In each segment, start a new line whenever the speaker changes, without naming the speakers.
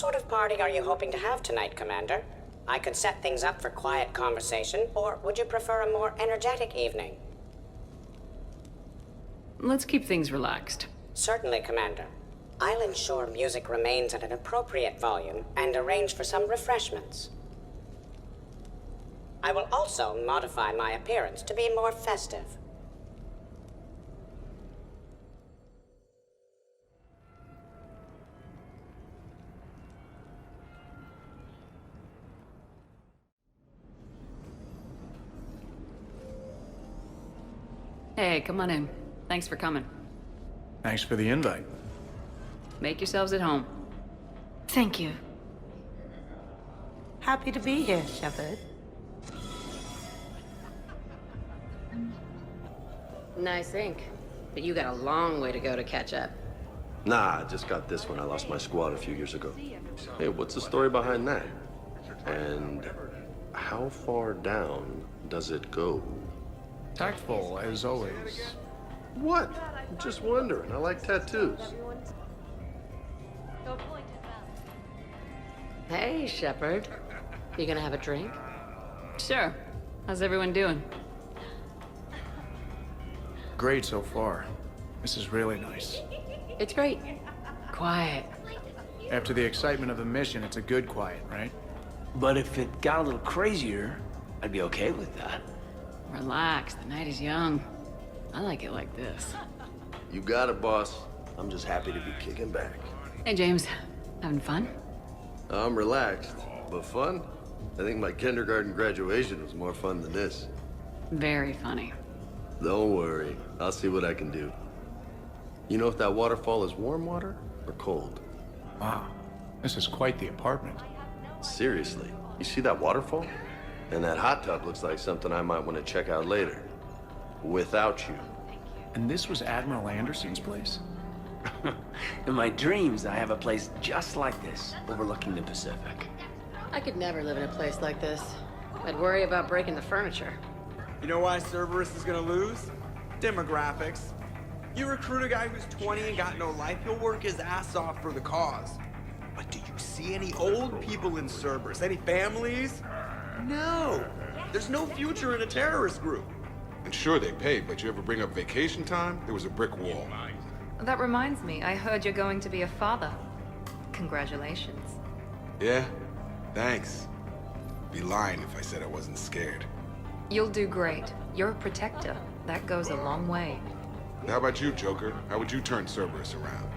sort of party are you hoping to have tonight, Commander? I could set things up for quiet conversation, or would you prefer a more energetic evening?
Let's keep things relaxed.
Certainly, Commander. I'll ensure music remains at an appropriate volume and arrange for some refreshments. I will also modify my appearance to be more festive.
Hey, come on in. Thanks for coming.
Thanks for the invite.
Make yourselves at home.
Thank you. Happy to be here, Shepard.
Nice ink. But you got a long way to go to catch up.
Nah, I just got this when I lost my squad a few years ago. Hey, what's the story behind that? And how far down does it go?
Tactful, as always.
What? I'm just wondering. I like tattoos.
Hey, Shepard. You gonna have a drink?
Sure. How's everyone doing?
Great so far. This is really nice.
It's great.
Quiet.
After the excitement of the mission, it's a good quiet, right?
But if it got a little crazier, I'd be okay with that.
Relax, the night is young. I like it like this.
You got it, boss. I'm just happy to be kicking back.
Hey, James. Having fun?
I'm relaxed, but fun? I think my kindergarten graduation was more fun than this.
Very funny.
Don't worry. I'll see what I can do. You know if that waterfall is warm water or cold?
Wow, this is quite the apartment.
Seriously, you see that waterfall? And that hot tub looks like something I might want to check out later. Without you.
And this was Admiral Anderson's place?
In my dreams, I have a place just like this, overlooking the Pacific.
I could never live in a place like this. I'd worry about breaking the furniture.
You know why Cerberus is gonna lose? Demographics. You recruit a guy who's 20 and got no life, he'll work his ass off for the cause. But do you see any old people in Cerberus? Any families? No. There's no future in a terrorist group.
And sure, they pay, but you ever bring up vacation time, there was a brick wall.
That reminds me, I heard you're going to be a father. Congratulations.
Yeah? Thanks. Be lying if I said I wasn't scared.
You'll do great. You're a protector. That goes a long way.
How about you, Joker? How would you turn Cerberus around?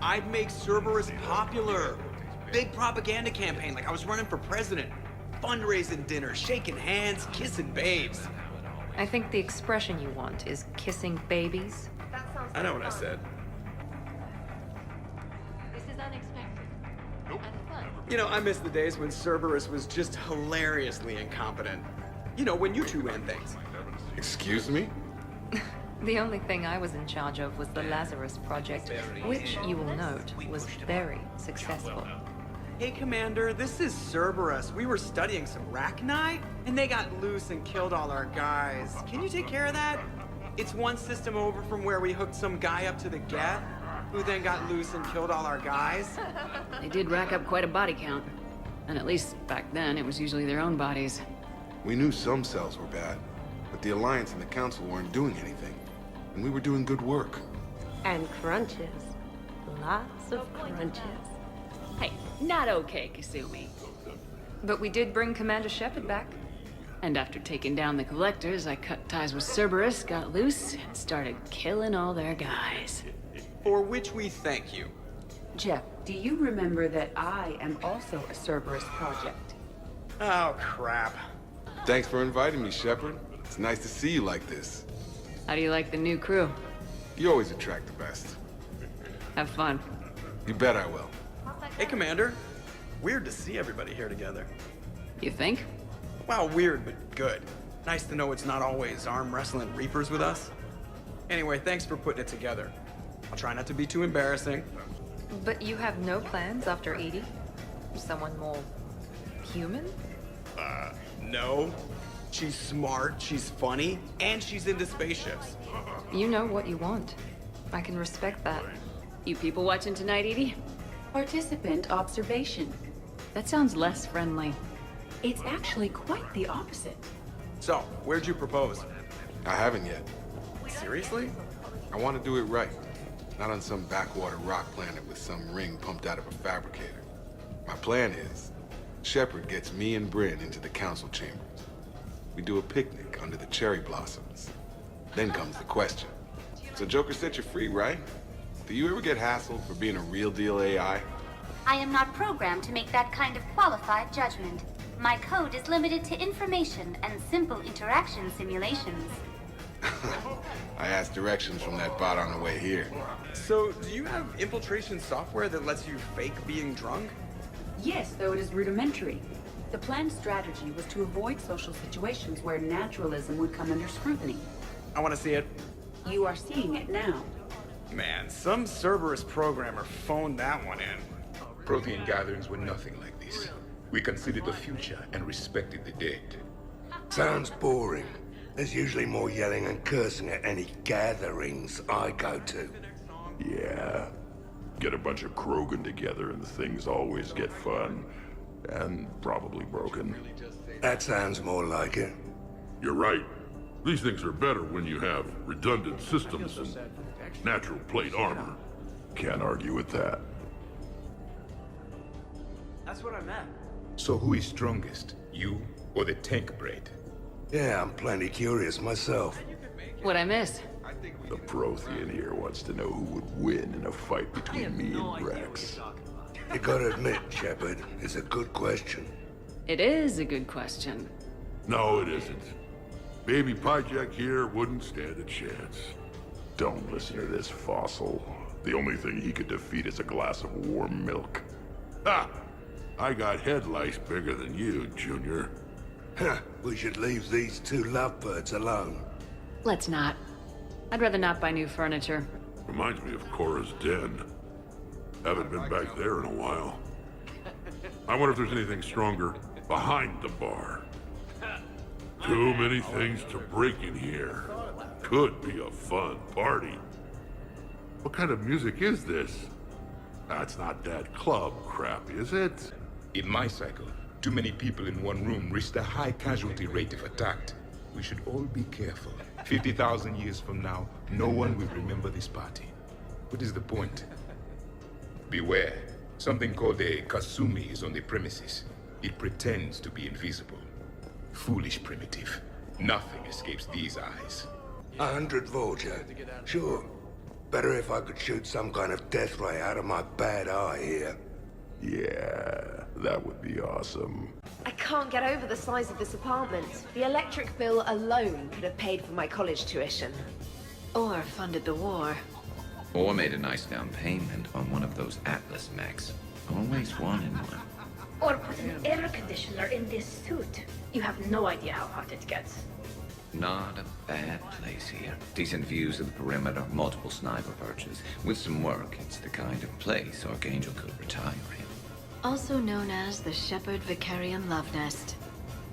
I'd make Cerberus popular. Big propaganda campaign like I was running for president. Fundraising dinner, shaking hands, kissing babes.
I think the expression you want is kissing babies.
I know what I said.
This is unexpected.
Nope.
And fun.
You know, I miss the days when Cerberus was just hilariously incompetent. You know, when you two ran things.
Excuse me?
The only thing I was in charge of was the Lazarus Project, which, you will note, was very successful.
Hey, Commander, this is Cerberus. We were studying some Rachni, and they got loose and killed all our guys. Can you take care of that? It's one system over from where we hooked some guy up to the Geth, who then got loose and killed all our guys.
They did rack up quite a body count. And at least back then, it was usually their own bodies.
We knew some cells were bad, but the Alliance and the Council weren't doing anything. And we were doing good work.
And crunches. Lots of crunches.
Hey, not okay, Kasumi.
But we did bring Commander Shepard back.
And after taking down the collectors, I cut ties with Cerberus, got loose, and started killing all their guys.
For which we thank you.
Jeff, do you remember that I am also a Cerberus project?
Oh, crap.
Thanks for inviting me, Shepard. It's nice to see you like this.
How do you like the new crew?
You always attract the best.
Have fun.
You bet I will.
Hey, Commander. Weird to see everybody here together.
You think?
Well, weird, but good. Nice to know it's not always arm wrestling reapers with us. Anyway, thanks for putting it together. I'll try not to be too embarrassing.
But you have no plans after Edie? Someone more human?
No. She's smart, she's funny, and she's into spaceships.
You know what you want. I can respect that.
You people watching tonight, Edie?
Participant observation.
That sounds less friendly.
It's actually quite the opposite.
So, where'd you propose?
I haven't yet.
Seriously?
I want to do it right. Not on some backwater rock planet with some ring pumped out of a fabricator. My plan is, Shepard gets me and Bryn into the council chambers. We do a picnic under the cherry blossoms. Then comes the question. So Joker set you free, right? Do you ever get hassled for being a real deal AI?
I am not programmed to make that kind of qualified judgment. My code is limited to information and simple interaction simulations.
I asked directions from that bot on the way here.
So, do you have infiltration software that lets you fake being drunk?
Yes, though it is rudimentary. The planned strategy was to avoid social situations where naturalism would come under scrutiny.
I want to see it.
You are seeing it now.
Man, some Cerberus programmer phoned that one in.
Prothean gatherings were nothing like this. We considered the future and respected the dead.
Sounds boring. There's usually more yelling and cursing at any gatherings I go to.
Yeah. Get a bunch of Krogan together and things always get fun. And probably broken.
That sounds more like it.
You're right. These things are better when you have redundant systems and natural plate armor. Can't argue with that.
That's what I meant.
So who is strongest, you or the tank braid?
Yeah, I'm plenty curious myself.
What'd I miss?
The Prothean here wants to know who would win in a fight between me and Rex.
You gotta admit, Shepard, it's a good question.
It is a good question.
No, it isn't. Baby Pyjak here wouldn't stand a chance. Don't listen to this fossil. The only thing he could defeat is a glass of warm milk. Ha! I got head lice bigger than you, Junior.
Huh, we should leave these two lovebirds alone.
Let's not. I'd rather not buy new furniture.
Reminds me of Cora's den. Haven't been back there in a while. I wonder if there's anything stronger behind the bar. Too many things to break in here. Could be a fun party. What kind of music is this? That's not that club crap, is it?
In my cycle, too many people in one room risk a high casualty rate if attacked. We should all be careful. 50,000 years from now, no one will remember this party. What is the point? Beware. Something called a Kasumi is on the premises. It pretends to be invisible. Foolish primitive. Nothing escapes these eyes.
100 Volger. Sure. Better if I could shoot some kind of death ray out of my bad eye here.
Yeah, that would be awesome.
I can't get over the size of this apartment. The electric bill alone could have paid for my college tuition.
Or funded the war.
Or made a nice down payment on one of those Atlas mechs. Always wanted one.
Or put an air conditioner in this suit. You have no idea how hot it gets.
Not a bad place here. Decent views of the perimeter, multiple sniper perches. With some work, it's the kind of place Archangel could retire in.
Also known as the Shepard Vicarian Love Nest.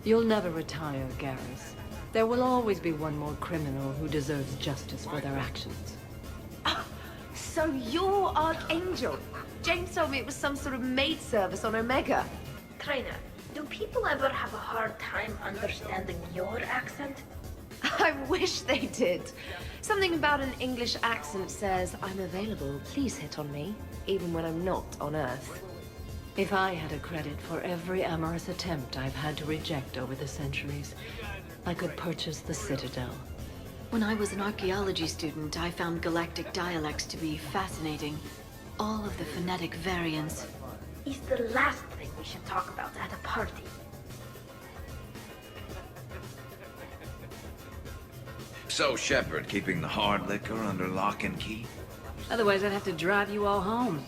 You'll never retire, Garrus. There will always be one more criminal who deserves justice for their actions.
So you're Archangel? James told me it was some sort of maid service on Omega.
Trainer, do people ever have a hard time understanding your accent?
I wish they did. Something about an English accent says, I'm available, please hit on me, even when I'm not on Earth.
If I had a credit for every amorous attempt I've had to reject over the centuries, I could purchase the Citadel.
When I was an archaeology student, I found galactic dialects to be fascinating. All of the phonetic variants.
Is the last thing we should talk about at a party.
So, Shepard, keeping the hard liquor under lock and key?
Otherwise, I'd have to drive you all home.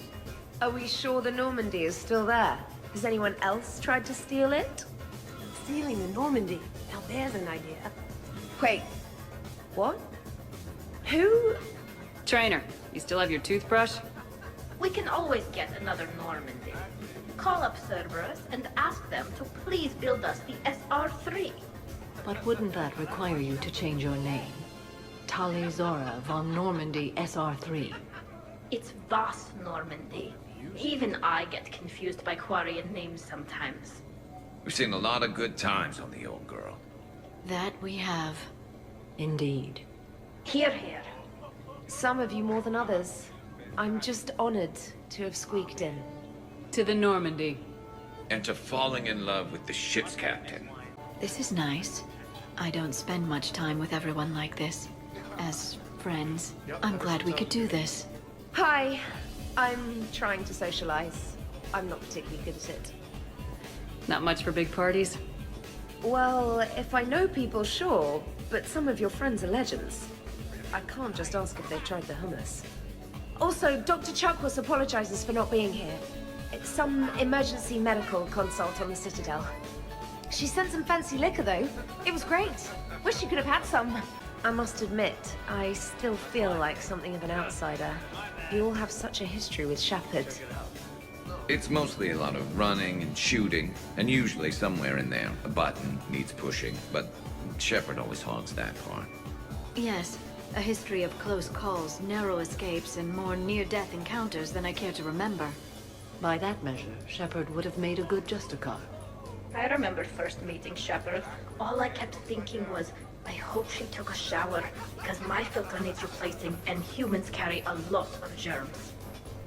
Are we sure the Normandy is still there? Has anyone else tried to steal it?
Stealing the Normandy. Now there's an idea.
Wait. What? Who?
Trainer, you still have your toothbrush?
We can always get another Normandy. Call up Cerberus and ask them to please build us the SR3.
But wouldn't that require you to change your name? Tali Zora von Normandy SR3.
It's Voss Normandy. Even I get confused by Quarian names sometimes.
We've seen a lot of good times on the old girl.
That we have.
Indeed.
Here, here.
Some of you more than others. I'm just honored to have squeaked in.
To the Normandy.
And to falling in love with the ship's captain.
This is nice. I don't spend much time with everyone like this. As friends, I'm glad we could do this.
Hi. I'm trying to socialize. I'm not particularly good at it.
Not much for big parties?
Well, if I know people, sure. But some of your friends are legends. I can't just ask if they've tried the hummus. Also, Dr. Chuckwas apologizes for not being here. It's some emergency medical consult on the Citadel. She sent some fancy liquor, though. It was great. Wish you could have had some. I must admit, I still feel like something of an outsider. You all have such a history with Shepard.
It's mostly a lot of running and shooting, and usually somewhere in there, a button needs pushing, but Shepard always hogs that part.
Yes, a history of close calls, narrow escapes, and more near-death encounters than I care to remember.
By that measure, Shepard would have made a good Justicar.
I remember first meeting Shepard. All I kept thinking was, I hope she took a shower, because my filter needs replacing, and humans carry a lot of germs.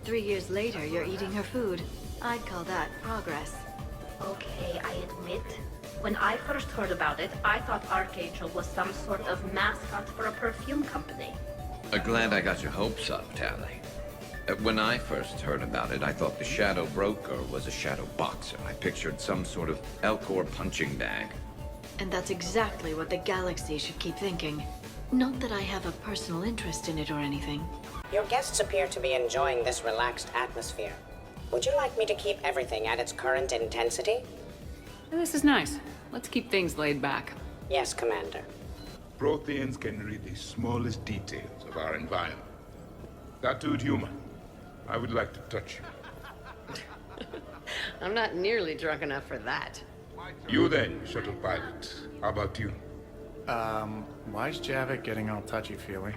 3 years later, you're eating her food. I'd call that progress.
Okay, I admit. When I first heard about it, I thought Archangel was some sort of mascot for a perfume company.
Glad I got your hopes up, Tally. When I first heard about it, I thought the Shadow Broker was a shadow boxer. I pictured some sort of Elcor punching bag.
And that's exactly what the galaxy should keep thinking. Not that I have a personal interest in it or anything.
Your guests appear to be enjoying this relaxed atmosphere. Would you like me to keep everything at its current intensity?
This is nice. Let's keep things laid back.
Yes, Commander.
Protheans can read the smallest details of our environment. Tattooed human, I would like to touch you.
I'm not nearly drunk enough for that.
You then, shuttle pilot. How about you?
Why's Javik getting all touchy-feely?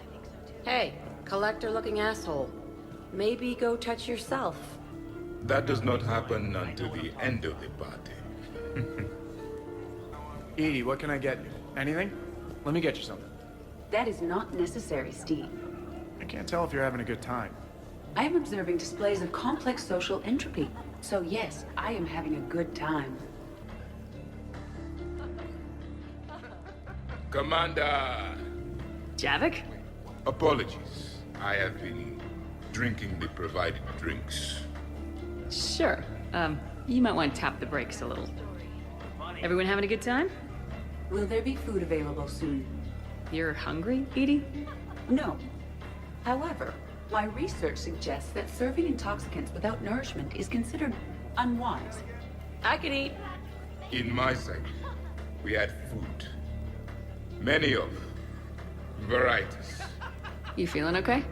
Hey, collector-looking asshole. Maybe go touch yourself.
That does not happen until the end of the party.
Edie, what can I get you? Anything? Let me get you something.
That is not necessary, Steve.
I can't tell if you're having a good time.
I am observing displays of complex social entropy. So yes, I am having a good time.
Commander!
Javik?
Apologies. I have been drinking the provided drinks.
Sure. You might want to tap the brakes a little. Everyone having a good time? Will there be food available soon? You're hungry, Edie?
No. However, my research suggests that serving intoxicants without nourishment is considered unwise.
I can eat.
In my site, we had food. Many of varieties.
You feeling okay?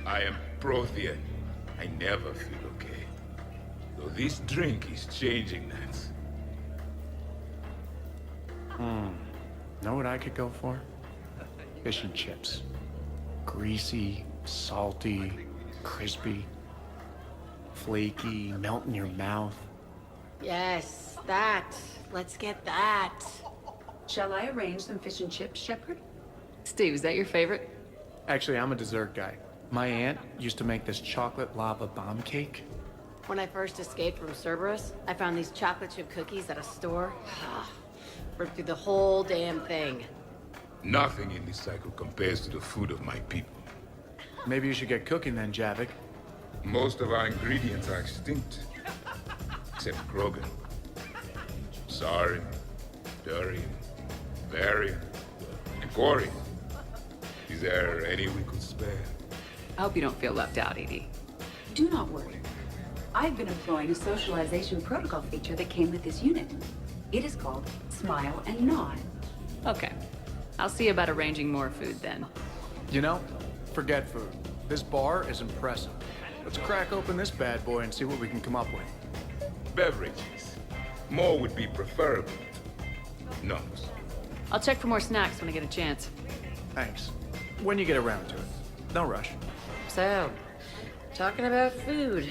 I am Prothean. I never feel okay. Though this drink is changing that.
Know what I could go for? Fish and chips. Greasy, salty, crispy, flaky, melt in your mouth.
Yes, that. Let's get that.
Shall I arrange some fish and chips, Shepard?
Steve, is that your favorite?
Actually, I'm a dessert guy. My aunt used to make this chocolate lava bomb cake.
When I first escaped from Cerberus, I found these chocolate chip cookies at a store. Ripped through the whole damn thing.
Nothing in this cycle compares to the food of my people.
Maybe you should get cooking then, Javik.
Most of our ingredients are extinct. Except Krogan. Sarin, Durian, Varian, and Corian. Is there any we could spare?
I hope you don't feel left out, Edie.
Do not worry. I've been employing a socialization protocol feature that came with this unit. It is called Smile and Nod.
Okay. I'll see about arranging more food then.
You know, forget food. This bar is impressive. Let's crack open this bad boy and see what we can come up with.
Beverages. More would be preferable. No.
I'll check for more snacks when I get a chance.
Thanks. When you get around to it. No rush.
So, talking about food.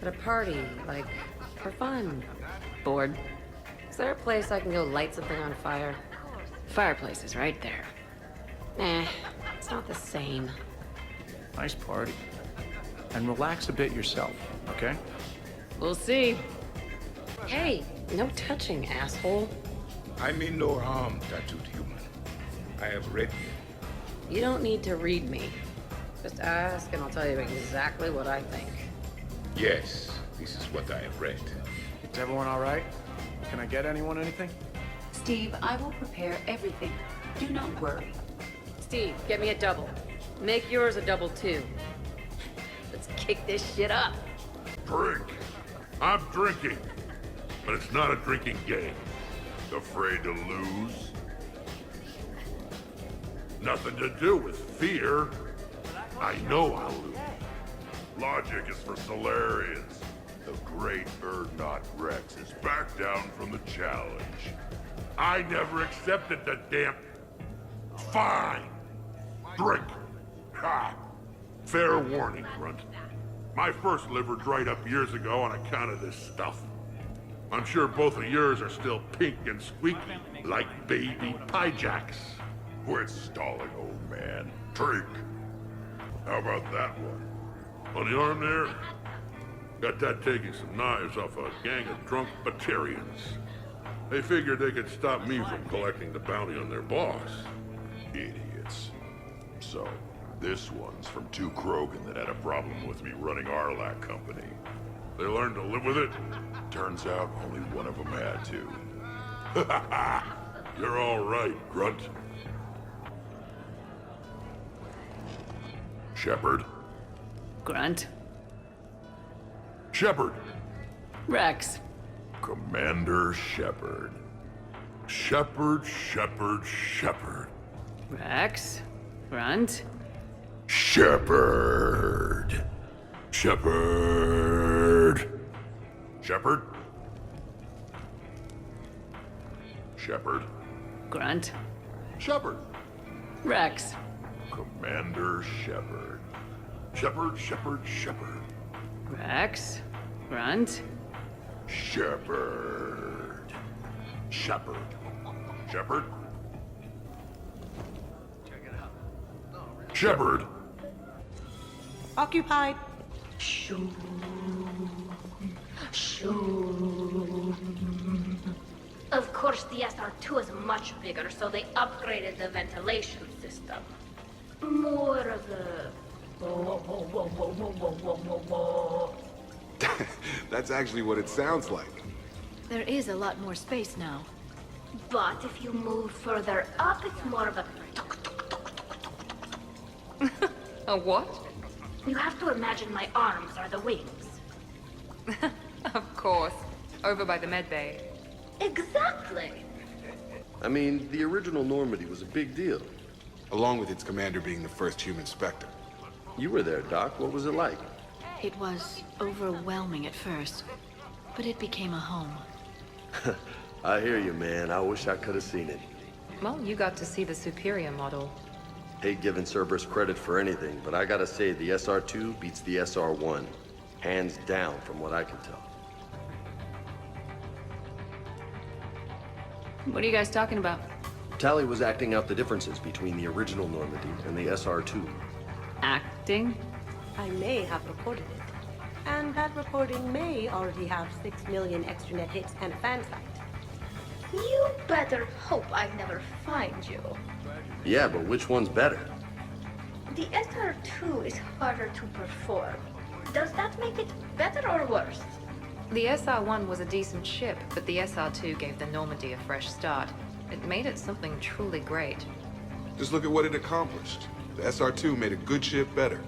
At a party, like, for fun.
Bored?
Is there a place I can go light something on fire?
Fireplace is right there.
It's not the same.
Nice party. And relax a bit yourself, okay?
We'll see.
Hey, no touching, asshole.
I mean no harm, tattooed human. I have read you.
You don't need to read me. Just ask and I'll tell you exactly what I think.
Yes, this is what I have read.
Is everyone all right? Can I get anyone anything?
Steve, I will prepare everything. Do not worry.
Steve, get me a double. Make yours a double too. Let's kick this shit up.
Drink. I'm drinking. But it's not a drinking game. Afraid to lose? Nothing to do with fear. I know I'll lose. Logic is for Solarians. The great Urdnot Rex is back down from the challenge. I never accepted the damn... Fine. Drink. Ha. Fair warning, Grunt. My first liver dried up years ago on account of this stuff. I'm sure both of yours are still pink and squeaky, like baby pie jacks. Quit stalling, old man. Drink. How about that one? On the arm there? Got that taking some knives off a gang of drunk Batarians. They figured they could stop me from collecting the bounty on their boss. Idiots. So, this one's from two Krogan that had a problem with me running Arlac Company. They learned to live with it. Turns out only one of them had to. You're all right, Grunt. Shepard.
Grunt.
Shepard.
Rex.
Commander Shepard. Shepard, Shepard, Shepard.
Rex. Grunt.
Shepard. Shepard. Shepard. Shepard.
Grunt.
Shepard.
Rex.
Commander Shepard. Shepard, Shepard, Shepard.
Rex. Grunt.
Shepard. Shepard. Shepard. Shepard.
Occupied.
Shoo. Of course, the SR2 is much bigger, so they upgraded the ventilation system. More of the...
That's actually what it sounds like.
There is a lot more space now.
But if you move further up, it's more of a...
A what?
You have to imagine my arms are the wings.
Of course. Over by the medbay.
Exactly.
I mean, the original Normandy was a big deal.
Along with its commander being the first human Spectre.
You were there, Doc. What was it like?
It was overwhelming at first, but it became a home.
I hear you, man. I wish I could have seen it.
Well, you got to see the superior model.
Hate giving Cerberus credit for anything, but I gotta say the SR2 beats the SR1. Hands down, from what I can tell.
What are you guys talking about?
Tally was acting out the differences between the original Normandy and the SR2.
Acting?
I may have reported it. And that reporting may already have 6 million extranet hits and a fan site.
You better hope I never find you.
Yeah, but which one's better?
The SR2 is harder to perform. Does that make it better or worse?
The SR-1 was a decent ship, but the SR-2 gave the Normandy a fresh start. It made it something truly great.
Just look at what it accomplished. The SR2 made a good ship better.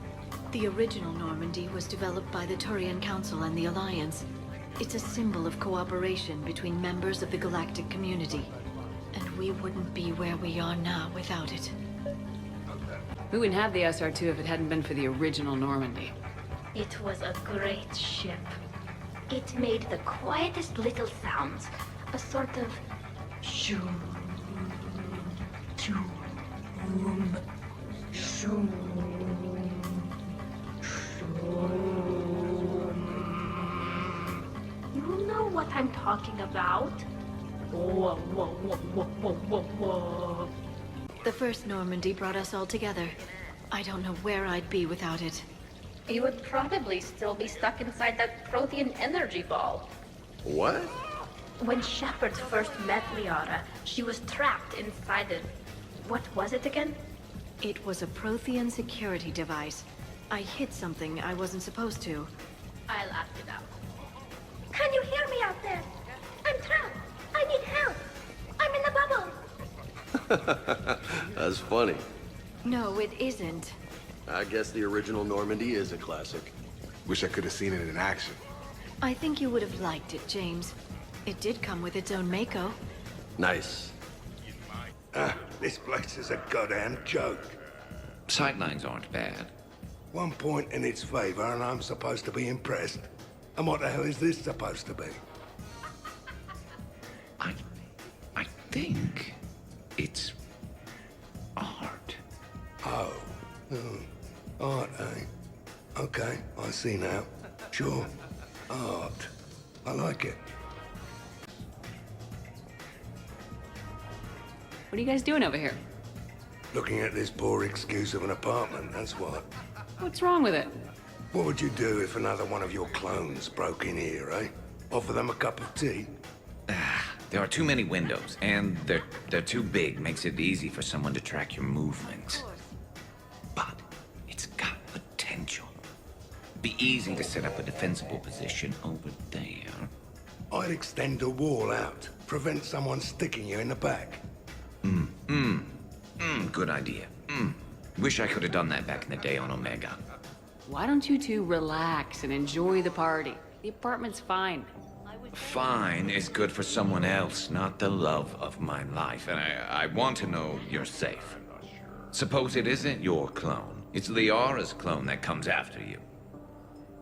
The original Normandy was developed by the Turian Council and the Alliance. It's a symbol of cooperation between members of the galactic community. And we wouldn't be where we are now without it.
We wouldn't have the SR-2 if it hadn't been for the original Normandy.
It was a great ship. It made the quietest little sounds. A sort of... shoom, shoom, shoom, shoom. what I'm talking about? Whoa, whoa, whoa, whoa, whoa, whoa, whoa.
The first Normandy brought us all together. I don't know where I'd be without it.
You would probably still be stuck inside that Prothean energy ball.
What?
When Shepard first met Liara, she was trapped inside it. What was it again?
It was a Prothean security device. I hit something I wasn't supposed to.
I'll act it out. Can you hear me out there? I'm trapped. I need help. I'm in a bubble.
That's funny.
No, it isn't.
I guess the original Normandy is a classic.
Wish I could have seen it in action.
I think you would have liked it, James. It did come with its own Mako.
Nice.
This place is a goddamn joke.
Sightlines aren't bad.
One point in its favor and I'm supposed to be impressed. And what the hell is this supposed to be?
I think it's art.
Oh. Art, eh? Okay, I see now. Sure. Art. I like it.
What are you guys doing over here?
Looking at this poor excuse of an apartment, that's what.
What's wrong with it?
What would you do if another one of your clones broke in here, eh? Offer them a cup of tea?
There are too many windows, and they're too big. Makes it easy for someone to track your movements. But it's got potential. Be easy to set up a defensible position over there.
I'd extend a wall out. Prevent someone sticking you in the back.
Good idea. Wish I could have done that back in the day on Omega.
Why don't you two relax and enjoy the party? The apartment's fine.
Fine is good for someone else, not the love of my life. And I want to know you're safe. Suppose it isn't your clone. It's Liara's clone that comes after you.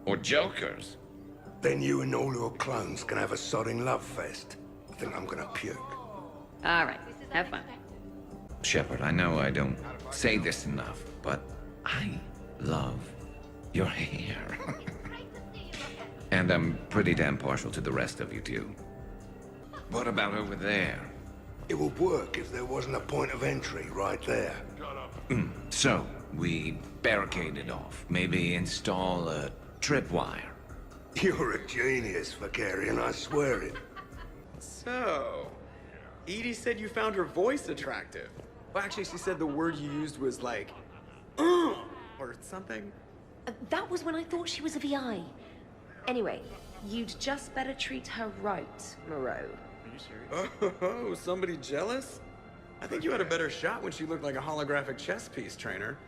Or Joker's.
Then you and all your clones can have a sodding love fest. I think I'm gonna puke.
All right, have fun.
Shepard, I know I don't say this enough, but I love your hair. And I'm pretty damn partial to the rest of you, too. What about over there?
It would work if there wasn't a point of entry right there.
So, we barricade it off. Maybe install a tripwire.
You're a genius, Vakarian, I swear it.
So, Edie said you found her voice attractive. Well, actually, she said the word you used was like, or something.
That was when I thought she was a VI. Anyway, you'd just better treat her right, Moreau.
Are you serious? Oh, somebody jealous? I think you had a better shot when she looked like a holographic chess piece, Trainer.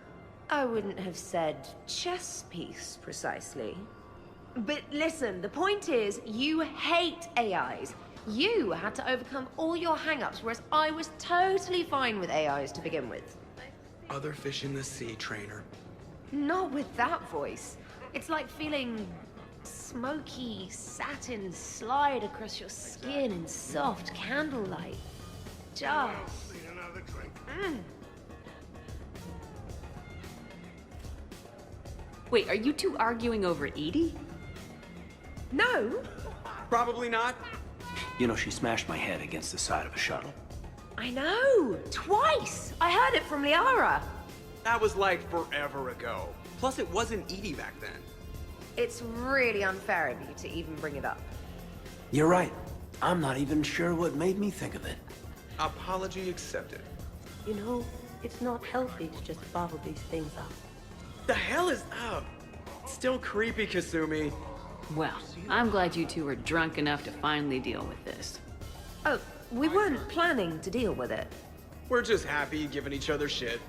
I wouldn't have said chess piece, precisely. But listen, the point is, you hate AIs. You had to overcome all your hang-ups, whereas I was totally fine with AIs to begin with.
Other fish in the sea, Trainer.
Not with that voice. It's like feeling smoky satin slide across your skin in soft candlelight. Just...
Wait, are you two arguing over Edie?
No.
Probably not.
You know, she smashed my head against the side of a shuttle.
I know! Twice! I heard it from Liara.
That was like forever ago. Plus, it wasn't Edie back then.
It's really unfair of you to even bring it up.
You're right. I'm not even sure what made me think of it.
Apology accepted.
You know, it's not healthy to just bottle these things up.
The hell is up? Still creepy, Kasumi.
Well, I'm glad you two are drunk enough to finally deal with this.
Oh, we weren't planning to deal with it.
We're just happy giving each other shit.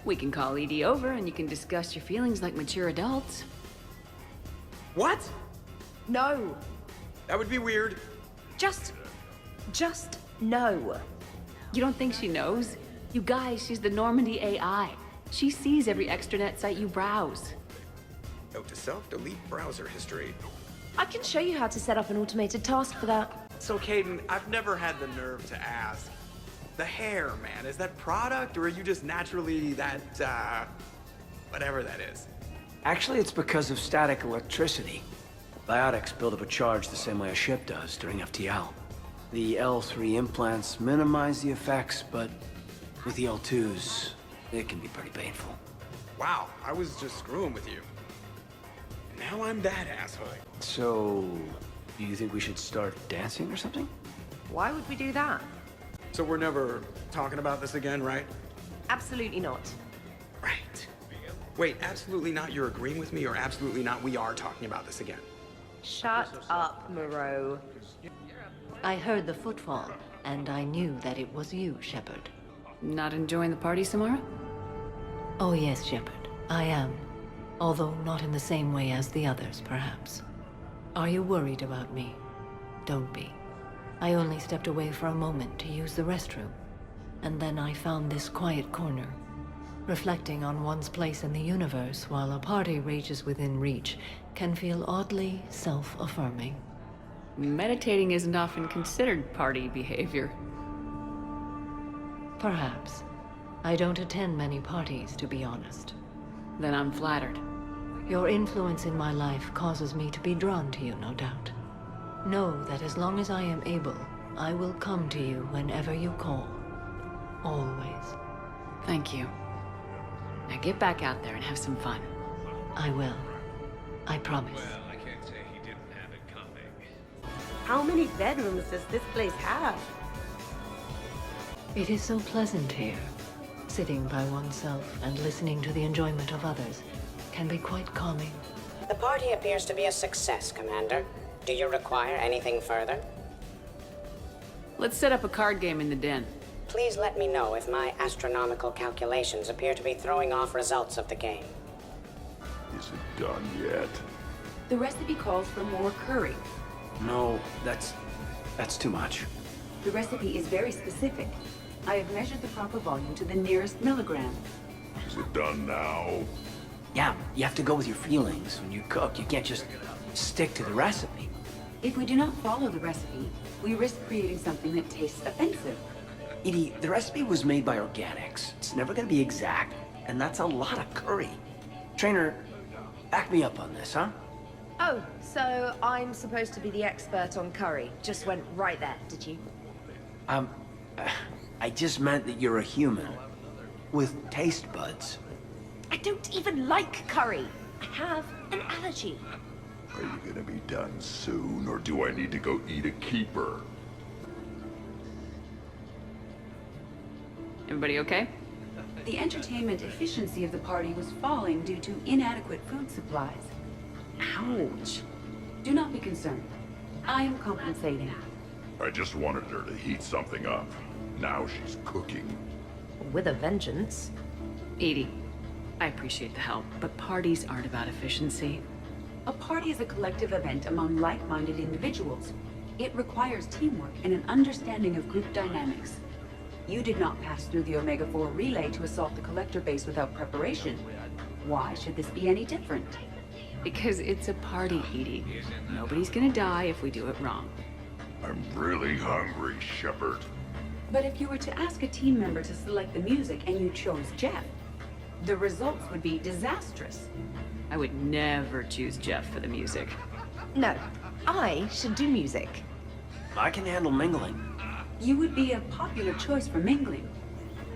We can call Edie over and you can discuss your feelings like mature adults.
What?
No.
That would be weird.
Just no.
You don't think she knows? You guys, she's the Normandy AI. She sees every extranet site you browse.
Note to self, delete browser history.
I can show you how to set up an automated task for that.
So, Caden, I've never had the nerve to ask. The hair, man, is that product, or are you just naturally that, whatever that is?
Actually, it's because of static electricity. Biotics build up a charge the same way a ship does during FTL. The L3 implants minimize the effects, but with the L2s, it can be pretty painful.
Wow, I was just screwing with you. Now I'm that asshole.
So, do you think we should start dancing or something?
Why would we do that?
So we're never talking about this again, right?
Absolutely not.
Right. Wait, absolutely not you're agreeing with me, or absolutely not we are talking about this again?
Shut up, Moreau.
I heard the footfall, and I knew that it was you, Shepard.
Not enjoying the party, Samara?
Oh yes, Shepard, I am. Although not in the same way as the others, perhaps. Are you worried about me? Don't be. I only stepped away for a moment to use the restroom, and then I found this quiet corner. Reflecting on one's place in the universe while a party rages within reach can feel oddly self-affirming.
Meditating isn't often considered party behavior.
Perhaps. I don't attend many parties, to be honest.
Then I'm flattered.
Your influence in my life causes me to be drawn to you, no doubt. Know that as long as I am able, I will come to you whenever you call. Always.
Thank you. Now get back out there and have some fun.
I will. I promise.
Well, I can't say he didn't have it coming.
How many bedrooms does this place have?
It is so pleasant here. Sitting by oneself and listening to the enjoyment of others can be quite calming.
The party appears to be a success, Commander. Do you require anything further?
Let's set up a card game in the den.
Please let me know if my astronomical calculations appear to be throwing off results of the game.
Is it done yet?
The recipe calls for more curry.
No, that's too much.
The recipe is very specific. I have measured the proper volume to the nearest milligram.
Is it done now?
Yeah, you have to go with your feelings when you cook. You can't just stick to the recipe.
If we do not follow the recipe, we risk creating something that tastes offensive.
Edie, the recipe was made by organics. It's never gonna be exact, and that's a lot of curry. Trainer, back me up on this, huh?
Oh, so I'm supposed to be the expert on curry. Just went right there, did you?
I just meant that you're a human with taste buds.
I don't even like curry. I have an allergy.
Are you gonna be done soon, or do I need to go eat a keeper?
Everybody okay?
The entertainment efficiency of the party was falling due to inadequate food supplies. Ouch. Do not be concerned. I am compensating.
I just wanted her to heat something up. Now she's cooking.
With a vengeance.
Edie, I appreciate the help, but parties aren't about efficiency.
A party is a collective event among like-minded individuals. It requires teamwork and an understanding of group dynamics. You did not pass through the Omega-4 relay to assault the collector base without preparation. Why should this be any different?
Because it's a party, Edie. Nobody's gonna die if we do it wrong.
I'm really hungry, Shepard.
But if you were to ask a team member to select the music and you chose Jeff, the results would be disastrous.
I would never choose Jeff for the music.
No, I should do music.
I can handle mingling.
You would be a popular choice for mingling,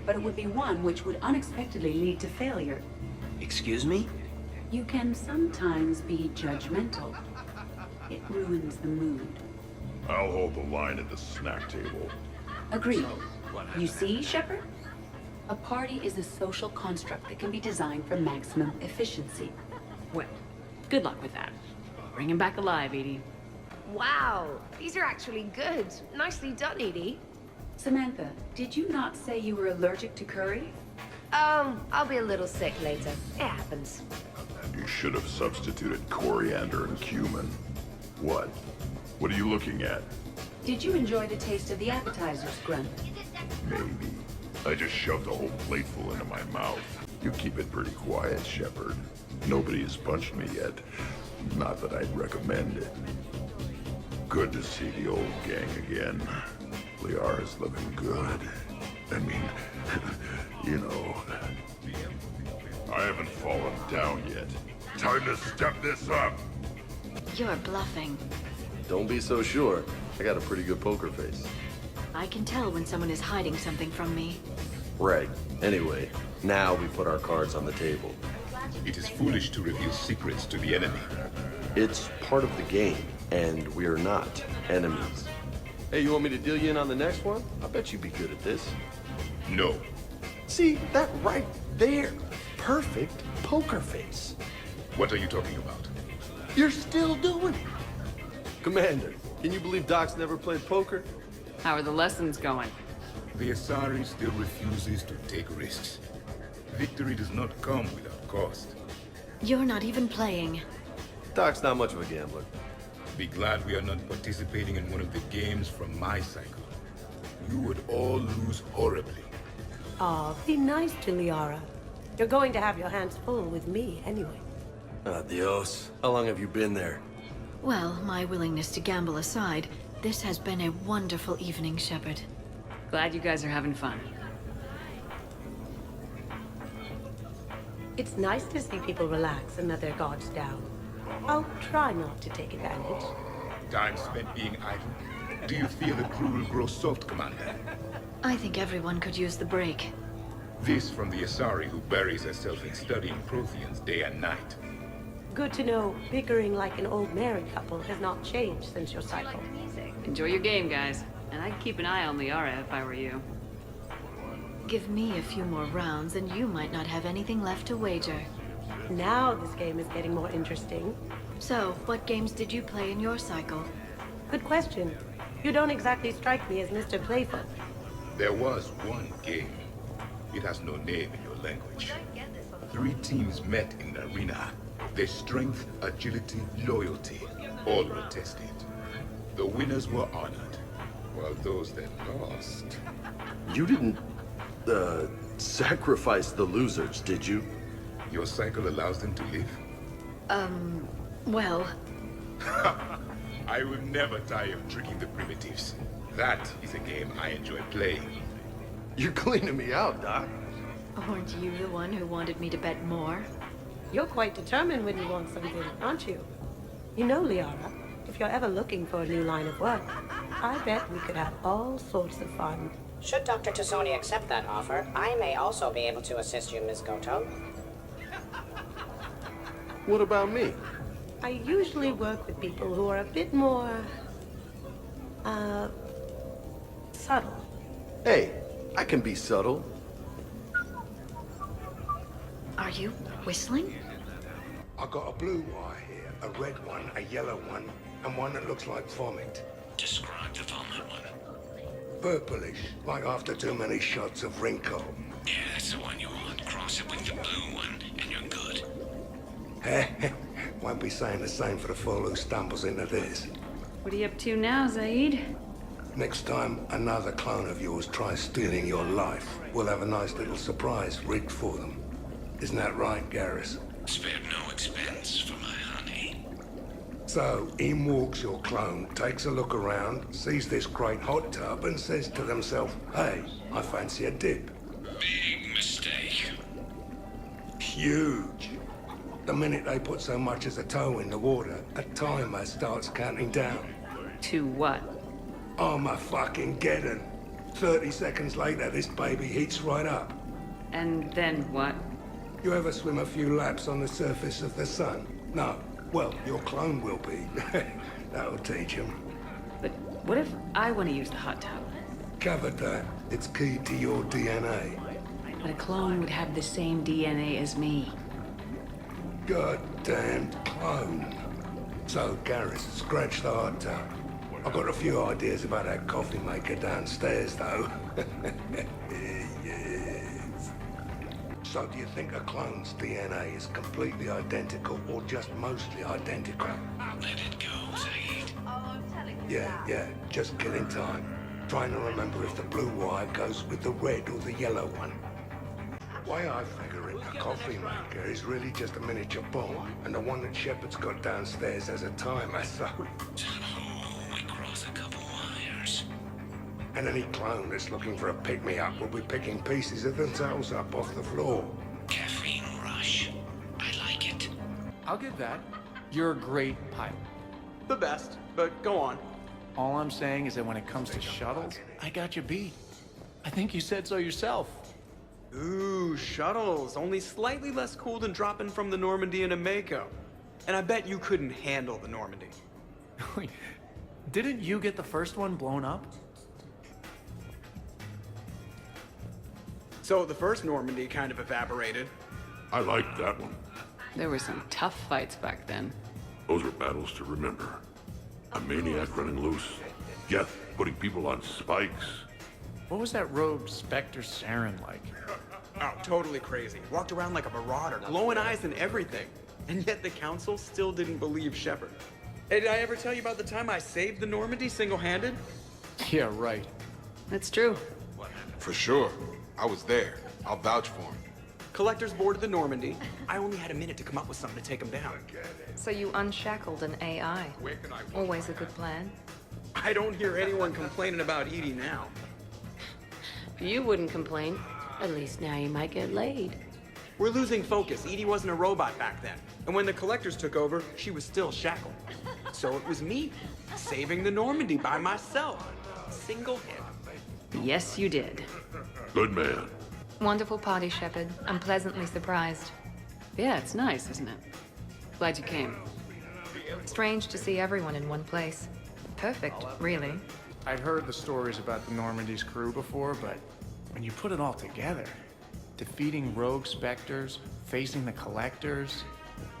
but it would be one which would unexpectedly lead to failure.
Excuse me?
You can sometimes be judgmental. It ruins the mood.
I'll hold the line at the snack table.
Agreed. You see, Shepard? A party is a social construct that can be designed for maximum efficiency.
Well, good luck with that. Bring him back alive, Edie.
Wow, these are actually good. Nicely done, Edie.
Samantha, did you not say you were allergic to curry?
I'll be a little sick later. It happens.
You should have substituted coriander and cumin. What? What are you looking at?
Did you enjoy the taste of the appetizers, Grunt?
Maybe. I just shoved a whole plateful into my mouth. You keep it pretty quiet, Shepard. Nobody has punched me yet. Not that I'd recommend it. Good to see the old gang again. Liara's looking good. I mean, you know. I haven't fallen down yet. Time to step this up!
You're bluffing.
Don't be so sure. I got a pretty good poker face.
I can tell when someone is hiding something from me.
Right. Anyway, now we put our cards on the table.
It is foolish to reveal secrets to the enemy.
It's part of the game, and we're not enemies. Hey, you want me to deal you in on the next one? I bet you'd be good at this.
No.
See, that right there. Perfect poker face.
What are you talking about?
You're still doing it. Commander, can you believe Doc's never played poker?
How are the lessons going?
The Asari still refuses to take risks. Victory does not come without cost.
You're not even playing.
Doc's not much of a gambler.
Be glad we are not participating in one of the games from my cycle. You would all lose horribly.
Aw, be nice to Liara. You're going to have your hands full with me anyway.
Adios. How long have you been there?
Well, my willingness to gamble aside, this has been a wonderful evening, Shepard.
Glad you guys are having fun.
It's nice to see people relax and let their guards down. I'll try not to take advantage.
Time spent being idle? Do you fear the crew will grow soft, Commander?
I think everyone could use the break.
This from the Asari who buries herself in studying Protheans day and night.
Good to know bickering like an old married couple has not changed since your cycle.
Enjoy your game, guys. And I'd keep an eye on Liara if I were you.
Give me a few more rounds and you might not have anything left to wager.
Now this game is getting more interesting.
So, what games did you play in your cycle?
Good question. You don't exactly strike me as Mr. Playful.
There was one game. It has no name in your language. 3 teams met in the arena. Their strength, agility, loyalty, all were tested. The winners were honored, while those that lost...
You didn't, sacrifice the losers, did you?
Your cycle allows them to live?
Well...
I will never tire of tricking the primitives. That is a game I enjoy playing.
You're cleaning me out, Doc.
Aren't you the one who wanted me to bet more?
You're quite determined when you want something, aren't you? You know, Liara, if you're ever looking for a new line of work, I bet we could have all sorts of fun.
Should Dr. Tassoni accept that offer, I may also be able to assist you, Ms. Goto.
What about me?
I usually work with people who are a bit more... subtle.
Hey, I can be subtle.
Are you whistling?
I got a blue wire here, a red one, a yellow one, and one that looks like vomit.
Describe the vomit one.
Purplish, like after too many shots of Rinko.
Yeah, that's the one you want. Cross it with the blue one, and you're good.
Won't be saying the same for the fool who stumbles into this.
What are you up to now, Zaid?
Next time another clone of yours tries stealing your life, we'll have a nice little surprise rigged for them. Isn't that right, Garrus?
Spared no expense for my honey.
So, in walks your clone, takes a look around, sees this great hot tub, and says to themselves, hey, I fancy a dip.
Big mistake.
Huge. The minute they put so much as a toe in the water, a timer starts counting down.
To what?
Armageddon. 30 seconds later, this baby heats right up.
And then what?
You ever swim a few laps on the surface of the sun? No. Well, your clone will be. That'll teach him.
But what if I want to use the hot tub?
Covered that. It's key to your DNA.
But a clone would have the same DNA as me.
Goddamned clone. So, Garrus, scratch the hot tub. I've got a few ideas about that coffee maker downstairs, though. Yes. So, do you think a clone's DNA is completely identical or just mostly identical?
Let it go, Zaid.
Yeah, just killing time. Trying to remember if the blue wire goes with the red or the yellow one. Way I figure it, a coffee maker is really just a miniature bomb, and the one that Shepard's got downstairs has a timer, so...
we cross a couple wires.
And any clone that's looking for a pick-me-up will be picking pieces of themselves up off the floor.
Caffeine rush. I like it.
I'll give that. You're a great pilot.
the best, but go on.
All I'm saying is that when it comes to shuttles, I got you beat. I think you said so yourself.
Ooh, shuttles. Only slightly less cool than dropping from the Normandy in a Mako. And I bet you couldn't handle the Normandy.
Didn't you get the first one blown up?
So the first Normandy kind of evaporated.
I liked that one.
There were some tough fights back then.
Those were battles to remember. A maniac running loose. Geth putting people on spikes.
What was that rogue Spectre Saren like?
Oh, totally crazy. Walked around like a marauder, glowing eyes and everything. And yet the Council still didn't believe Shepard. Hey, did I ever tell you about the time I saved the Normandy single-handed?
Yeah, right.
That's true.
For sure. I was there. I'll vouch for him.
Collectors boarded the Normandy. I only had a minute to come up with something to take them down.
So you unshackled an AI. Always a good plan.
I don't hear anyone complaining about Edie now.
You wouldn't complain. At least now you might get laid.
We're losing focus. Edie wasn't a robot back then. And when the Collectors took over, she was still shackled. So it was me, saving the Normandy by myself. Single-handedly.
Yes, you did.
Good man.
Wonderful party, Shepard. I'm pleasantly surprised.
Yeah, it's nice, isn't it? Glad you came.
Strange to see everyone in one place. Perfect, really.
I'd heard the stories about the Normandy's crew before, but when you put it all together, defeating rogue Spectres, facing the Collectors,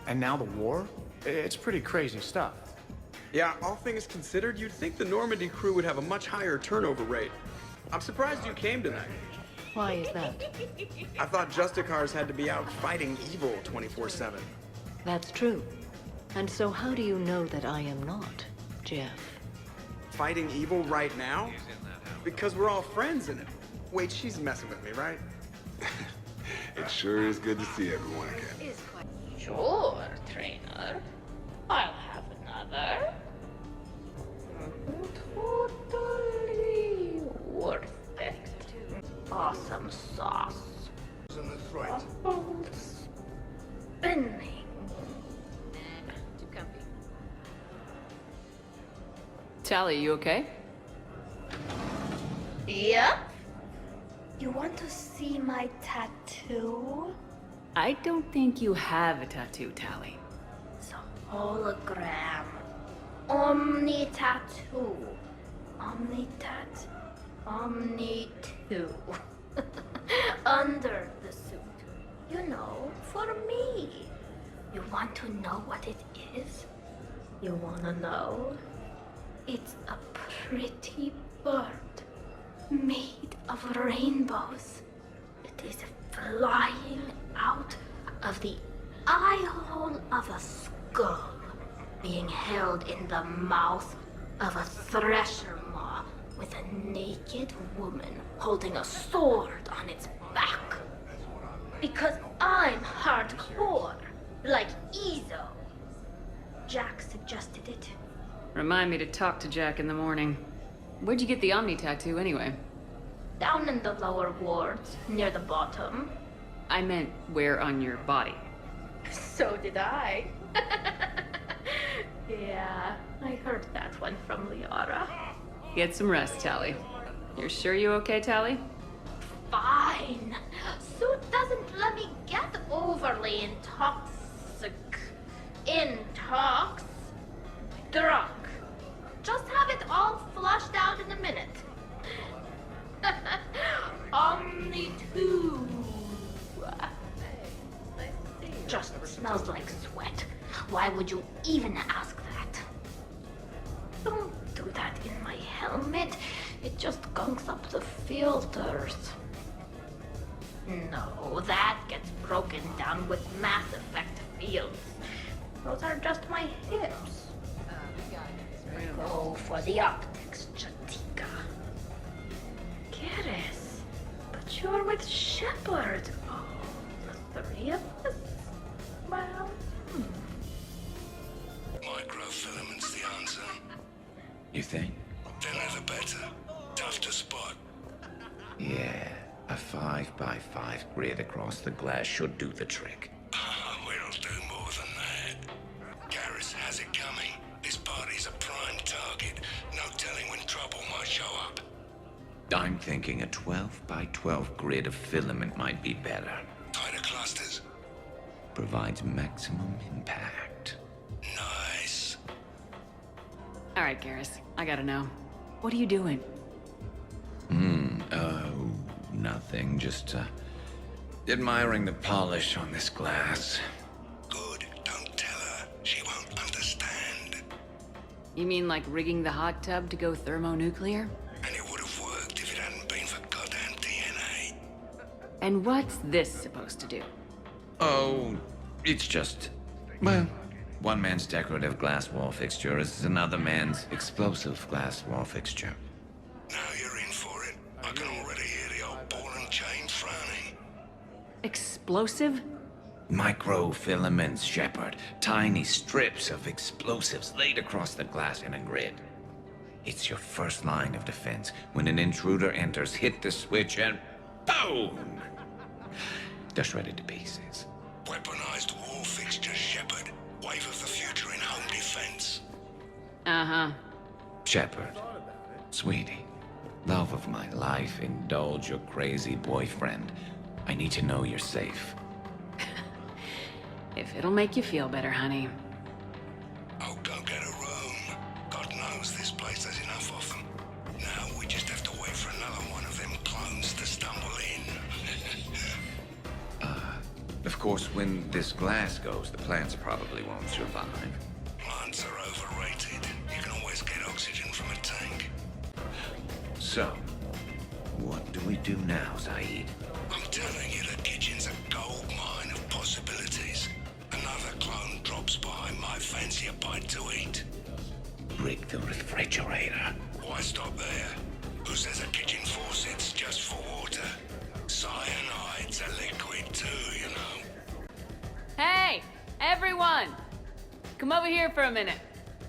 and now the war, it's pretty crazy stuff.
Yeah, all things considered, you'd think the Normandy crew would have a much higher turnover rate. I'm surprised you came tonight.
Why is that?
I thought Justicars had to be out fighting evil 24/7.
That's true. And so how do you know that I am not, Jeff?
Fighting evil right now? Because we're all friends in it. Wait, she's messing with me, right?
It sure is good to see everyone again.
Sure, trainer. I'll have another. Totally worth it. Awesome sauce. Spinning.
Tally, you okay?
Yep. You want to see my tattoo?
I don't think you have a tattoo, Tally.
It's a hologram. Omni tattoo. Omni tat. Omni 2. Under the suit. You know, for me. You want to know what it is? You wanna know? It's a pretty bird made of rainbows. It is flying out of the eye hole of a skull, being held in the mouth of a thresher maw with a naked woman holding a sword on its back. Because I'm hardcore, like Ezo. Jack suggested it.
Remind me to talk to Jack in the morning. Where'd you get the Omni tattoo, anyway?
Down in the lower wards, near the bottom.
I meant where on your body.
So did I. Yeah, I heard that one from Liara.
Get some rest, Tally. You're sure you okay, Tally?
Fine. Suit doesn't let me get overly drunk. Just have it all flushed out in a minute. Omni 2. Just smells like sweat. Why would you even ask that? Don't do that in my helmet. It just gunks up the filters. No, that gets broken down with Mass Effect fields. Those are just my hips. Go for the optics, Chatika. Keres, but you're with Shepard. Oh, the three of us? Well,
Microfilaments the answer.
You think?
Thinner the better. Tough to spot.
Yeah, a 5x5 grid across the glass should do the trick.
We'll do more than that. Garrus has it coming. This party's
I'm thinking a 12 by 12 grid of filament might be better.
Tighter clusters.
Provides maximum impact.
Nice.
All right, Garrus, I gotta know. What are you doing?
Oh, nothing. Just, admiring the polish on this glass.
Good. Don't tell her. She won't understand.
You mean like rigging the hot tub to go thermonuclear?
And it would have worked if it hadn't been for goddamn DNA.
And what's this supposed to do?
Oh, it's just... Well, one man's decorative glass wall fixture is another man's explosive glass wall fixture.
Now you're in for it. I can already hear the old ball and chain frowning.
Explosive?
Microfilaments, Shepard. Tiny strips of explosives laid across the glass in a grid. It's your first line of defense. When an intruder enters, hit the switch and... boom! They're shredded to pieces.
Weaponized wall fixtures, Shepard. Wave of the future in home defense.
Uh-huh.
Shepard, sweetie, love of my life, indulge your crazy boyfriend. I need to know you're safe.
If it'll make you feel better, honey.
Oh, go get a room. God knows this place has enough of them. Now we just have to wait for another one of them clones to stumble in.
Of course, when this glass goes, the plants probably won't survive.
Plants are overrated. You can always get oxygen from a tank.
So, what do we do now, Zaid?
I'm telling you, the kitchen's a gold mine of possibilities. Another clone drops by, might fancy a bite to eat.
Rig the refrigerator.
Why stop there? Who says a kitchen faucet's just for water? Cyanide's a liquid too, you know.
Hey, everyone! Come over here for a minute.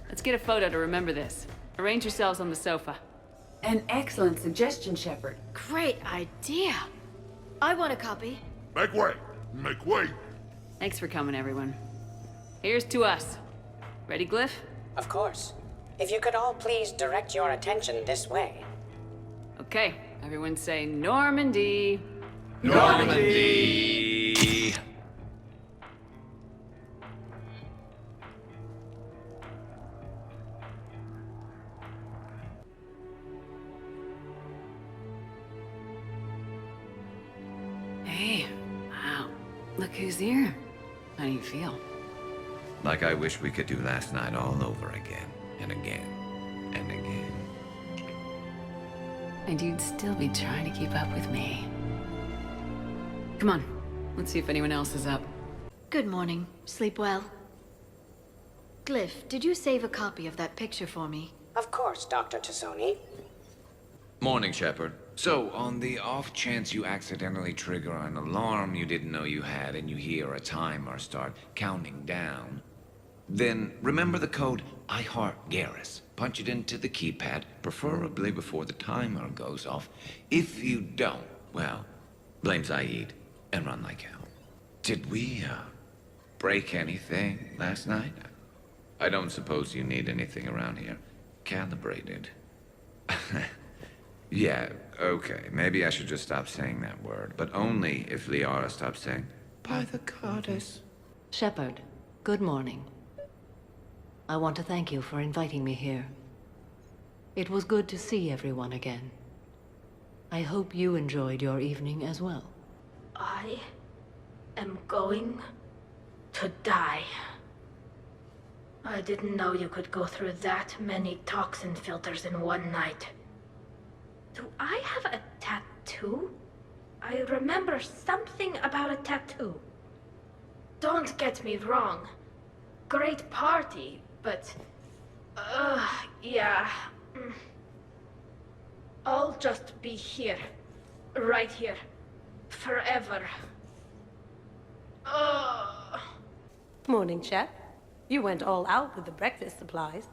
Let's get a photo to remember this. Arrange yourselves on the sofa.
An excellent suggestion, Shepard.
Great idea. I want a copy.
Make way! Make way!
Thanks for coming, everyone. Here's to us. Ready, Glyph?
Of course. If you could all please direct your attention this way.
Okay, everyone say Normandy.
Normandy!
Hey, wow. Look who's here. How do you feel?
Like I wish we could do last night all over again, and again, and again.
And you'd still be trying to keep up with me. Come on, let's see if anyone else is up.
Good morning. Sleep well? Glyph, did you save a copy of that picture for me?
Of course, Dr. Tassoni.
Morning, Shepard. So, on the off chance you accidentally trigger an alarm you didn't know you had and you hear a timer start counting down, then remember the code I Heart Garrus. Punch it into the keypad, preferably before the timer goes off. If you don't, well, blame Zaid and run like hell. Did we, break anything last night? I don't suppose you need anything around here calibrated. Yeah, okay. Maybe I should just stop saying that word, but only if Liara stops saying, by the goddess.
Shepard, good morning. I want to thank you for inviting me here. It was good to see everyone again. I hope you enjoyed your evening as well.
I am going to die. I didn't know you could go through that many toxin filters in one night. Do I have a tattoo? I remember something about a tattoo. Don't get me wrong. Great party, but... yeah. I'll just be here. Right here. Forever.
Morning, Chef. You went all out with the breakfast supplies.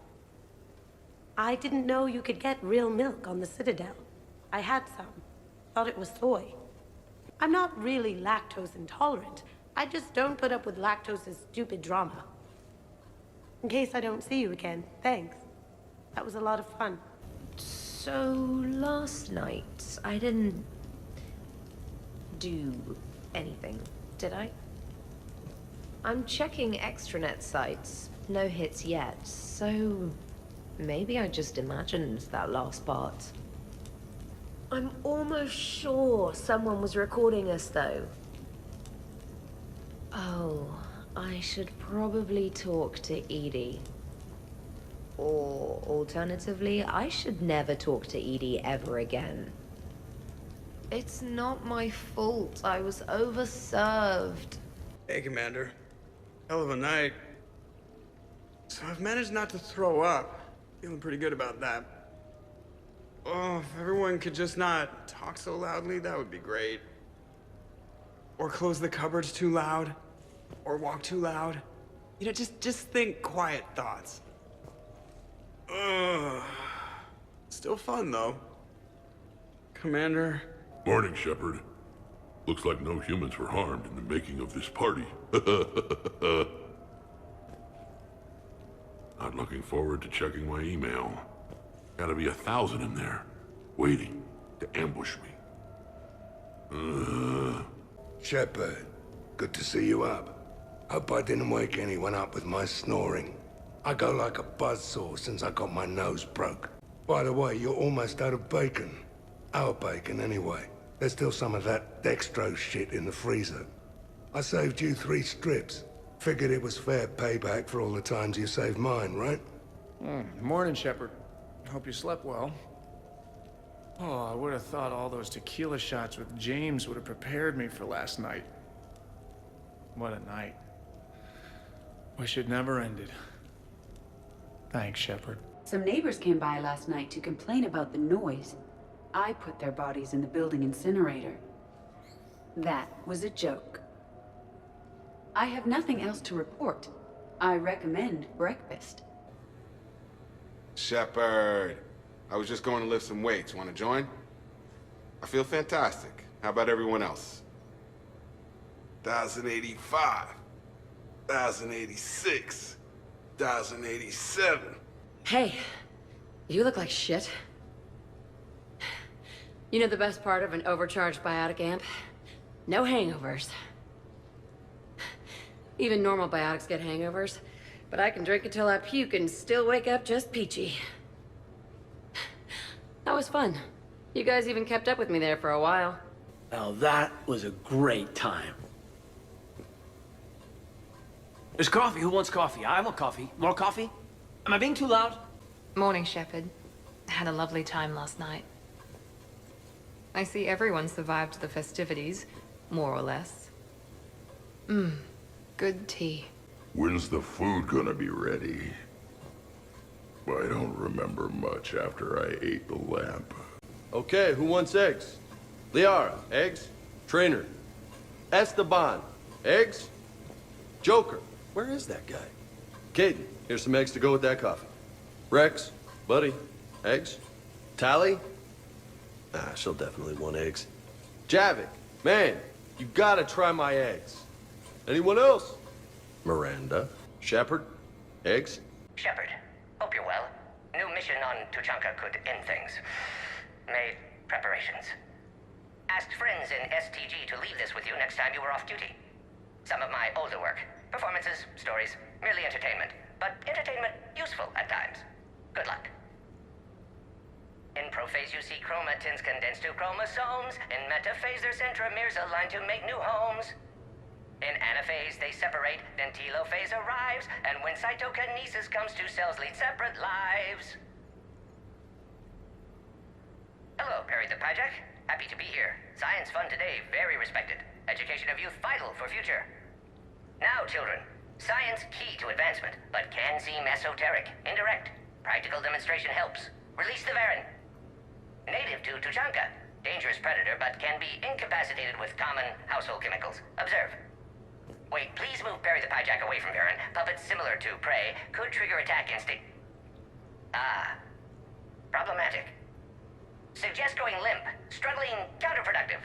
I didn't know you could get real milk on the Citadel. I had some. Thought it was soy. I'm not really lactose intolerant. I just don't put up with lactose's stupid drama. In case I don't see you again, thanks. That was a lot of fun.
So, last night, I didn't do anything, did I? I'm checking extranet sites. No hits yet, so maybe I just imagined that last part. I'm almost sure someone was recording us, though. Oh, I should probably talk to Edie. Or, alternatively, I should never talk to Edie ever again. It's not my fault. I was overserved.
Hey, Commander. Hell of a night. So I've managed not to throw up. Feeling pretty good about that. Oh, if everyone could just not talk so loudly, that would be great. Or close the cupboards too loud. Or walk too loud. You know, just think quiet thoughts. Ugh. Still fun, though. Commander.
Morning, Shepard. Looks like no humans were harmed in the making of this party. Not looking forward to checking my email. Gotta be 1,000 in there, waiting to ambush me.
Shepard, good to see you up. Hope I didn't wake anyone up with my snoring. I go like a buzzsaw since I got my nose broke. By the way, you're almost out of bacon. Our bacon, anyway. There's still some of that dextrose shit in the freezer. I saved you 3 strips. Figured it was fair payback for all the times you saved mine, right?
Morning, Shepard. Hope you slept well. Oh, I would have thought all those tequila shots with James would have prepared me for last night. What a night. Wish it never ended. Thanks, Shepard.
Some neighbors came by last night to complain about the noise. I put their bodies in the building incinerator. That was a joke. I have nothing else to report. I recommend breakfast.
Shepard, I was just going to lift some weights. Want to join? I feel fantastic. How about everyone else? 1,085, 1,086, 1,087.
Hey, you look like shit. You know the best part of an overcharged biotic amp? No hangovers. Even normal biotics get hangovers, but I can drink until I puke and still wake up just peachy. That was fun. You guys even kept up with me there for a while.
Well, that was a great time. There's coffee. Who wants coffee? I want coffee. More coffee? Am I being too loud?
Morning, Shepard. Had a lovely time last night. I see everyone survived the festivities, more or less. Good tea.
When's the food gonna be ready? I don't remember much after I ate the lamp.
Okay, who wants eggs? Liara, eggs? Trainer. Esteban, eggs? Joker, where is that guy? Caden, here's some eggs to go with that coffee. Rex, buddy, eggs? Tally? Ah, she'll definitely want eggs. Javik, man, you gotta try my eggs. Anyone else? Miranda, Shepard, eggs?
Shepard, hope you're well. New mission on Tuchanka could end things. Made preparations. Asked friends in STG to leave this with you next time you were off duty. Some of my older work. Performances, stories, merely entertainment. But entertainment useful at times. Good luck. In prophase you see chromatins condensed to chromosomes. In metaphase their centromeres align to make new homes. In anaphase they separate, then telophase arrives, and when cytokinesis comes, 2 cells lead separate lives. Hello, Perry the Pajak. Happy to be here. Science fun today, very respected. Education of youth vital for future. Now, children, science key to advancement, but can seem esoteric, indirect. Practical demonstration helps. Release the Varan. Native to Tuchanka. Dangerous predator, but can be incapacitated with common household chemicals. Observe. Wait, please move Perry the Pajak away from Varan. Puppets similar to prey could trigger attack instinct. Ah. Problematic. Suggest going limp. Struggling counterproductive.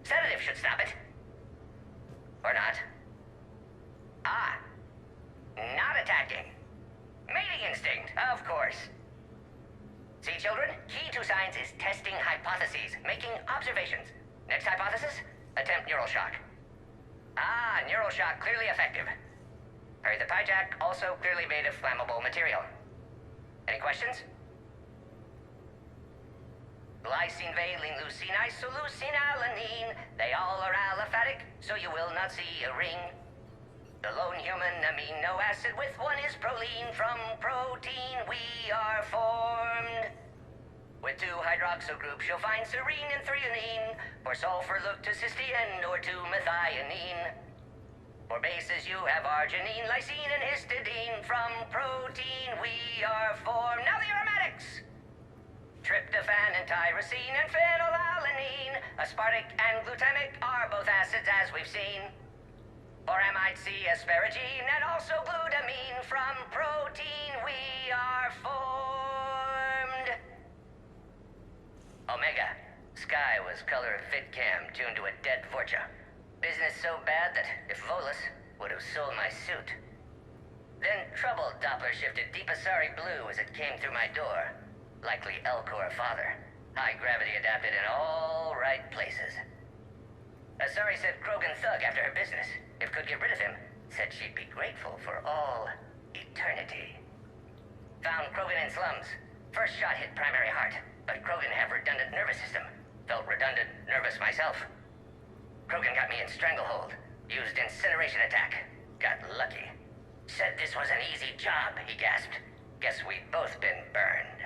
Sedative should stop it. Or not. Ah. Not attacking. Mating instinct, of course. See, children, key to science is testing hypotheses, making observations. Next hypothesis? Attempt neural shock. Ah, neural shock clearly effective. Perry the Pyjack also clearly made of flammable material. Any questions? Glycine, valine, leucine, isoleucine, alanine. They all are aliphatic, so you will not see a ring. The lone human amino acid with one is proline. From protein we are formed. With 2 hydroxyl groups you'll find serine and threonine. For sulfur look to cysteine or to methionine. For bases you have arginine, lysine, and histidine. From protein we are formed. Now the aromatics! Tryptophan and tyrosine and phenylalanine. Aspartic and glutamic are both acids as we've seen. For amide C, asparagine, and also glutamine. From protein we are formed. Omega. Sky was color of VidCam tuned to a dead Forja. Business so bad that if Volus would have sold my suit. Then troubled Doppler shifted Deepasari blue as it came through my door. Likely Elcor father. High gravity adapted in all right places. Asari said Krogan thug after her business. If could get rid of him, said she'd be grateful for all eternity. Found Krogan in slums. First shot hit primary heart, but Krogan have redundant nervous system. Felt redundant, nervous myself. Krogan got me in stranglehold. Used incineration attack. Got lucky. Said this was an easy job, he gasped. Guess we've both been burned.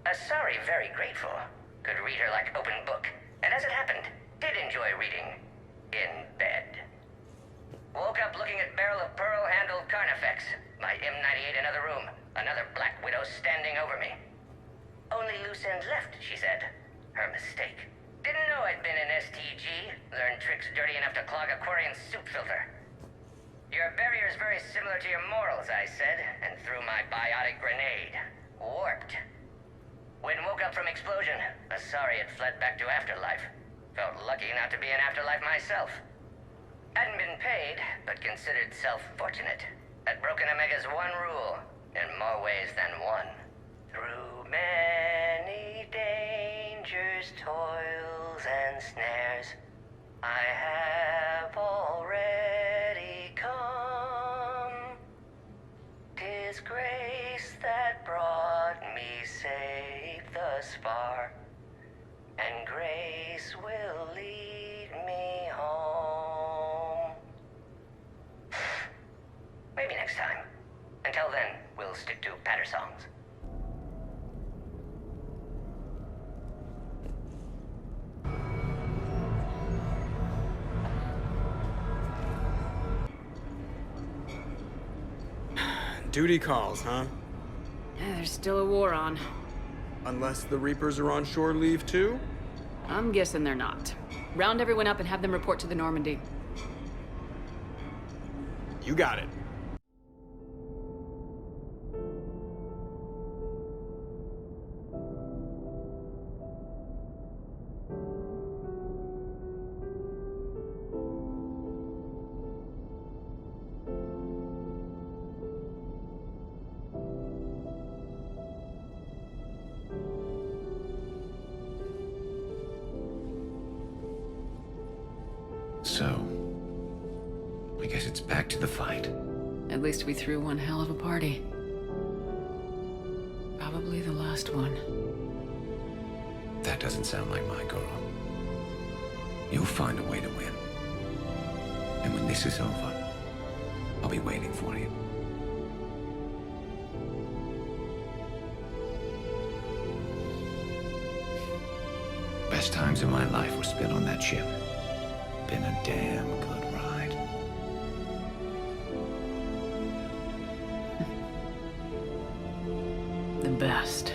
Asari very grateful. Could read her like open book. And as it happened, did enjoy reading. In bed. Woke up looking at barrel of pearl-handled Carnifex. My M98 another room. Another Black Widow standing over me. Only loose end left, she said. Her mistake. Didn't know I'd been in STG. Learned tricks dirty enough to clog a Quarian soup filter. Your barrier's very similar to your morals, I said, and threw my biotic grenade. Warped. When woke up from explosion, Asari had fled back to Afterlife. Felt lucky not to be in Afterlife myself. Hadn't been paid, but considered self-fortunate. Had broken Omega's one rule, in more ways than one. Through many dangers, toils, and snares, I have already come. 'Tis grace that brought me safe thus far, and grace will lead me home. Maybe next time. Until then, we'll stick to patter songs.
Duty calls, huh?
Yeah, there's still a war on.
Unless the Reapers are on shore leave too?
I'm guessing they're not. Round everyone up and have them report to the Normandy.
You got it.
So, I guess it's back to the fight.
At least we threw one hell of a party. Probably the last one.
That doesn't sound like my girl. You'll find a way to win. And when this is over, I'll be waiting for you. Best times of my life were spent on that ship. Been a damn good ride.
The best.